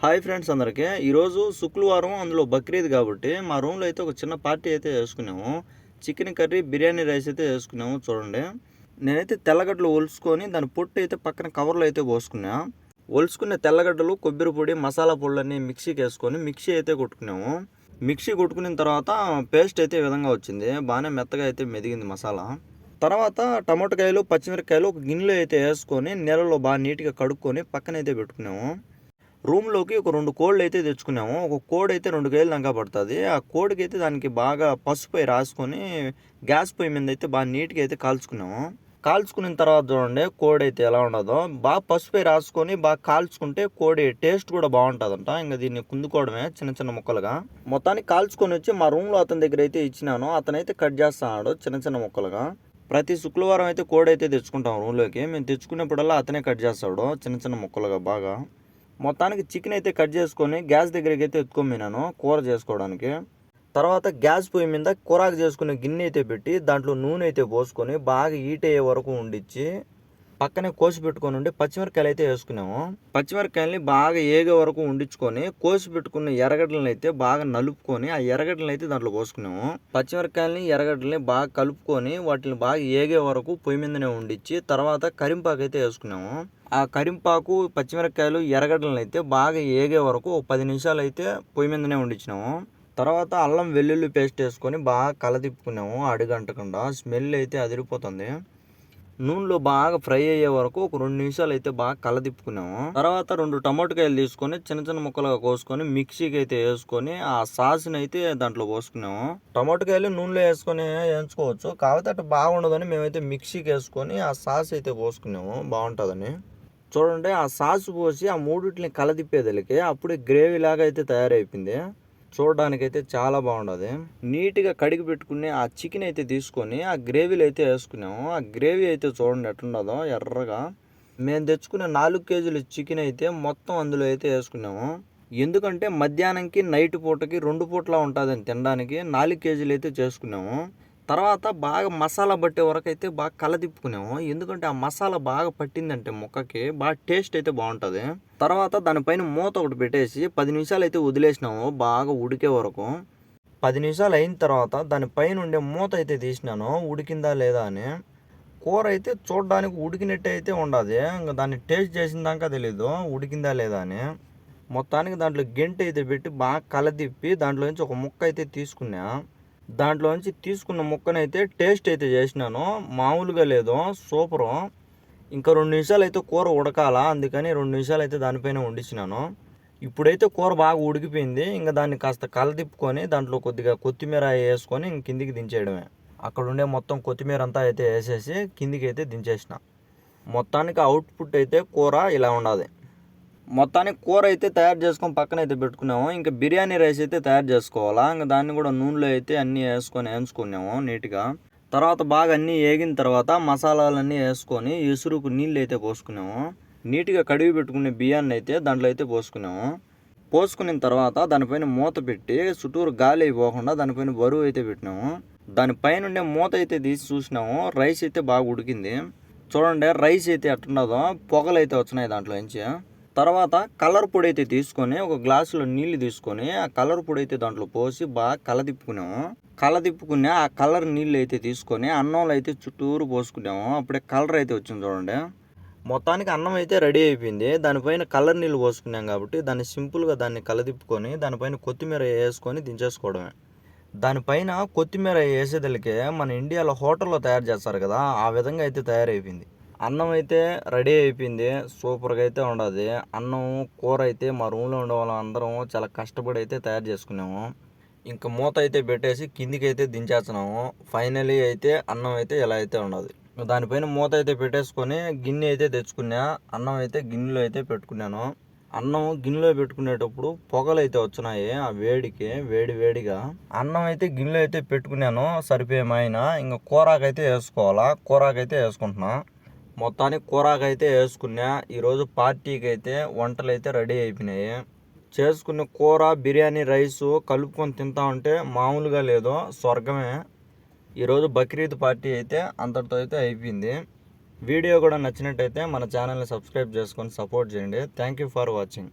Hi friends అందరికీ ఈరోజు శుక్రవారం అందులో బక్రీద్ కాబట్టి మా రూమ్లో అయితే ఒక చిన్న పార్టీ అయితే వేసుకున్నాము. చికెన్ కర్రీ బిర్యానీ రైస్ అయితే వేసుకున్నాము. చూడండి, నేనైతే తెల్లగడ్డలు ఒలుచుకొని దాని పొట్టు అయితే పక్కన కవర్లో అయితే పోసుకున్నా. ఒలుచుకునే తెల్లగడ్డలు, కొబ్బరి పొడి, మసాలా పొడులన్నీ మిక్సీకి వేసుకొని మిక్సీ అయితే కొట్టుకున్నాము. మిక్సీ కొట్టుకున్న తర్వాత పేస్ట్ అయితే ఈ విధంగా వచ్చింది. బాగానే మెత్తగా అయితే మెదిగింది మసాలా. తర్వాత టమాటోకాయలు, పచ్చిమిరపకాయలు ఒక గిన్నెలో అయితే వేసుకొని నీళ్ళలో బాగా నీట్గా కడుక్కొని పక్కన అయితే పెట్టుకున్నాము. రూమ్లోకి ఒక 2 కోళ్ళు అయితే తెచ్చుకున్నాము. ఒక కోడి అయితే 2 కేజీల దాకా పడుతుంది. ఆ కోడికి అయితే దానికి బాగా పసుపు రాసుకొని గ్యాస్ పొయ్యి మీద అయితే బాగా నీట్గా అయితే కాల్చుకున్నాము. కాల్చుకున్న తర్వాత చూడండి కోడి అయితే ఎలా ఉండదో. బాగా పసుపు రాసుకొని బాగా కాల్చుకుంటే కోడి టేస్ట్ కూడా బాగుంటుందంట. ఇంకా దీన్ని కుందుకోవడమే చిన్న చిన్న ముక్కలుగా. మొత్తానికి కాల్చుకొని వచ్చి మా రూమ్లో అతని దగ్గర అయితే ఇచ్చినాను. అతనైతే కట్ చేస్తున్నాడు చిన్న చిన్న ముక్కలుగా. ప్రతి శుక్రవారం అయితే కోడి అయితే తెచ్చుకుంటాం రూమ్లోకి. మేము తెచ్చుకునేప్పుడల్లా అతనే కట్ చేస్తాడు చిన్న చిన్న ముక్కలుగా బాగా. మొత్తానికి చికెన్ అయితే కట్ చేసుకొని గ్యాస్ దగ్గరికి అయితే ఎత్తుకొమ్మినాను కూర చేసుకోవడానికి. తర్వాత గ్యాస్ పొయ్యి మీద కూరాకు చేసుకునే గిన్నె అయితే పెట్టి దాంట్లో నూనె అయితే పోసుకొని బాగా హీట్ అయ్యే వరకు ఉండిచ్చి పక్కనే కోసి పెట్టుకొని ఉండి పచ్చిమిరకాయలు అయితే వేసుకున్నాము. పచ్చిమిరకాయలని బాగా ఏగే వరకు ఉండించుకొని కోసి పెట్టుకున్న ఎర్రగడ్డలను అయితే బాగా నలుపుకొని ఆ ఎర్రగడ్డలను అయితే దాంట్లో పోసుకున్నాము. పచ్చిమిరకాయలని ఎర్రగడ్డలని బాగా కలుపుకొని వాటిని బాగా ఏగే వరకు పొయ్యి మీదనే ఉండిచ్చి తర్వాత కరింపాకు అయితే వేసుకున్నాము. ఆ కరింపాకు, పచ్చిమిరకాయలు, ఎర్రగడ్డలను అయితే బాగా ఏగే వరకు 10 నిమిషాలు అయితే పొయ్యి మీదనే ఉండించినాము. తర్వాత అల్లం వెల్లుల్లి పేస్ట్ వేసుకొని బాగా కలదిప్పుకున్నాము. అడుగంటకుండా స్మెల్ అయితే అదిరిపోతుంది. నూనెలో బాగా ఫ్రై అయ్యే వరకు ఒక 2 నిమిషాలు అయితే బాగా కలదిప్పుకున్నాము. తర్వాత 2 టమాటోకాయలు తీసుకొని చిన్న చిన్న ముక్కలుగా కోసుకొని మిక్సీకి అయితే వేసుకొని ఆ సాస్ని అయితే దాంట్లో పోసుకున్నాము. టమాటోకాయలు నూనెలో వేసుకొని వేయించుకోవచ్చు, కాకపోతే అటు బాగుండదని మేమైతే మిక్సీకి వేసుకొని ఆ సాస్ అయితే పోసుకున్నాము బాగుంటుందని. చూడండి, ఆ సాస్ పోసి ఆ మూడిటిని కలదిప్పేదలికి అప్పుడే గ్రేవీ లాగా అయితే తయారైపోయింది. చూడడానికైతే చాలా బాగుండదు. నీట్గా కడిగి పెట్టుకుని ఆ చికెన్ అయితే తీసుకొని ఆ గ్రేవీలో అయితే వేసుకున్నాము. ఆ గ్రేవీ అయితే చూడండి ఎట్లుండదో ఎర్రగా. మేము తెచ్చుకునే 4 కేజీల చికెన్ అయితే మొత్తం అందులో అయితే వేసుకున్నాము. ఎందుకంటే మధ్యాహ్నంకి నైట్ పూటకి 2 పూట్లా ఉంటుందని తినడానికి 4 కేజీలు అయితే చేసుకున్నాము. తర్వాత బాగా మసాలా పట్టే వరకు అయితే బాగా కలదిప్పుకున్నాము. ఎందుకంటే ఆ మసాలా బాగా పట్టిందంటే ముక్కకి బాగా టేస్ట్ అయితే బాగుంటుంది. తర్వాత దానిపైన మూత ఒకటి పెట్టేసి 10 నిమిషాలు అయితే వదిలేసినాము బాగా ఉడికే వరకు. 10 నిమిషాలు అయిన తర్వాత దానిపైన ఉండే మూత అయితే తీసినాను ఉడికిందా లేదా అని. కూర అయితే చూడడానికి ఉడికినట్టే అయితే ఉండదు. ఇంకా దాన్ని టేస్ట్ చేసిన దాకా తెలీదు ఉడికిందా లేదా అని. మొత్తానికి దాంట్లో గెంటె అయితే పెట్టి బాగా కలదిప్పి దాంట్లో నుంచి ఒక ముక్క అయితే తీసుకున్నా. దాంట్లోంచి తీసుకున్న ముక్కనైతే టేస్ట్ అయితే చేసినాను. మామూలుగా లేదు, సూపరు. ఇంకా 2 నిమిషాలు అయితే కూర ఉడకాల, అందుకని 2 నిమిషాలు అయితే దానిపైన వండించినాను. ఇప్పుడైతే కూర బాగా ఉడికిపోయింది. ఇంకా దాన్ని కాస్త కలదిప్పుకొని దాంట్లో కొద్దిగా కొత్తిమీర వేసుకొని కిందికి దించేయడమే. అక్కడ ఉండే మొత్తం కొత్తిమీర అంతా అయితే వేసేసి కిందికి అయితే దించేసిన. మొత్తానికి అవుట్పుట్ అయితే కూర ఇలా ఉండదు. మొత్తానికి కూర అయితే తయారు చేసుకొని పక్కన అయితే పెట్టుకున్నాము. ఇంకా బిర్యానీ రైస్ అయితే తయారు చేసుకోవాలా. ఇంకా దాన్ని కూడా నూనెలో అయితే అన్నీ వేయించుకున్నాము నీట్గా. తర్వాత బాగా అన్నీ వేగిన తర్వాత మసాలాలన్నీ వేసుకొని ఎసురుకు నీళ్ళు అయితే పోసుకున్నాము. నీట్గా కడిగి పెట్టుకునే బియ్యాన్ని అయితే దాంట్లో అయితే పోసుకున్నాము. పోసుకున్న తర్వాత దానిపైన మూత పెట్టి చుట్టూరు గాలి అయిపోకుండా దానిపైన బరువు అయితే పెట్టినాము. దానిపైన ఉండే మూత అయితే తీసి చూసినాము. రైస్ అయితే బాగా ఉడికింది. చూడండి రైస్ అయితే ఎట్లున్నదో పొగలు అయితే వచ్చినాయి దాంట్లో నుంచి. తర్వాత కలర్ పొడి అయితే తీసుకొని ఒక గ్లాసులో నీళ్లు తీసుకొని ఆ కలర్ పొడి అయితే దాంట్లో పోసి బాగా కలదిప్పుకున్నాము. కలదిప్పుకునే ఆ కలర్ నీళ్ళు అయితే తీసుకొని అన్నంలో అయితే చుట్టూరు పోసుకున్నాము. అప్పుడే కలర్ అయితే వచ్చింది చూడండి. మొత్తానికి అన్నం అయితే రెడీ అయిపోయింది. దానిపైన కలర్ నీళ్ళు పోసుకున్నాం కాబట్టి దాన్ని సింపుల్గా దాన్ని కలదిప్పుకొని దానిపైన కొత్తిమీర వేసుకొని దించేసుకోవడమే. దానిపైన కొత్తిమీర వేసేదలికే మన ఇండియాలో హోటల్లో తయారు చేస్తారు కదా, ఆ విధంగా అయితే తయారైపోయింది. అన్నం అయితే రెడీ అయిపోయింది. సూపర్గా అయితే ఉండదు. అన్నం కూర అయితే మా రూమ్లో ఉండే వాళ్ళం అందరం చాలా కష్టపడి అయితే తయారు చేసుకున్నాము. ఇంకా మూత అయితే పెట్టేసి కిందికి అయితే దించేస్తున్నాము. ఫైనలీ అయితే అన్నం అయితే ఎలా అయితే ఉండదు. దానిపైన మూత అయితే పెట్టేసుకొని గిన్నె అయితే తెచ్చుకున్నా. అన్నం అయితే గిన్నెలో అయితే పెట్టుకున్నాను. అన్నం గిన్నెలో పెట్టుకునేటప్పుడు పొగలు అయితే వచ్చినాయి. ఆ వేడికి వేడిగా అన్నం అయితే గిన్నెలో అయితే పెట్టుకున్నాను. సరిపోయేమైనా ఇంకా కూరాకైతే వేసుకోవాలా. కూరాకైతే వేసుకుంటున్నా. మొత్తానికి కూరాకైతే వేసుకున్నా. ఈరోజు పార్టీకి అయితే వంటలు అయితే రెడీ అయిపోయినాయి. చేసుకున్న కూర బిర్యానీ రైసు కలుపుకొని తింటా ఉంటే మామూలుగా లేదు, స్వర్గమే. ఈరోజు బక్రీద్ పార్టీ అయితే అంతటితో అయితే అయిపోయింది. వీడియో కూడా నచ్చినట్టయితే మన ఛానల్ని సబ్స్క్రైబ్ చేసుకొని సపోర్ట్ చేయండి. Thank you for watching.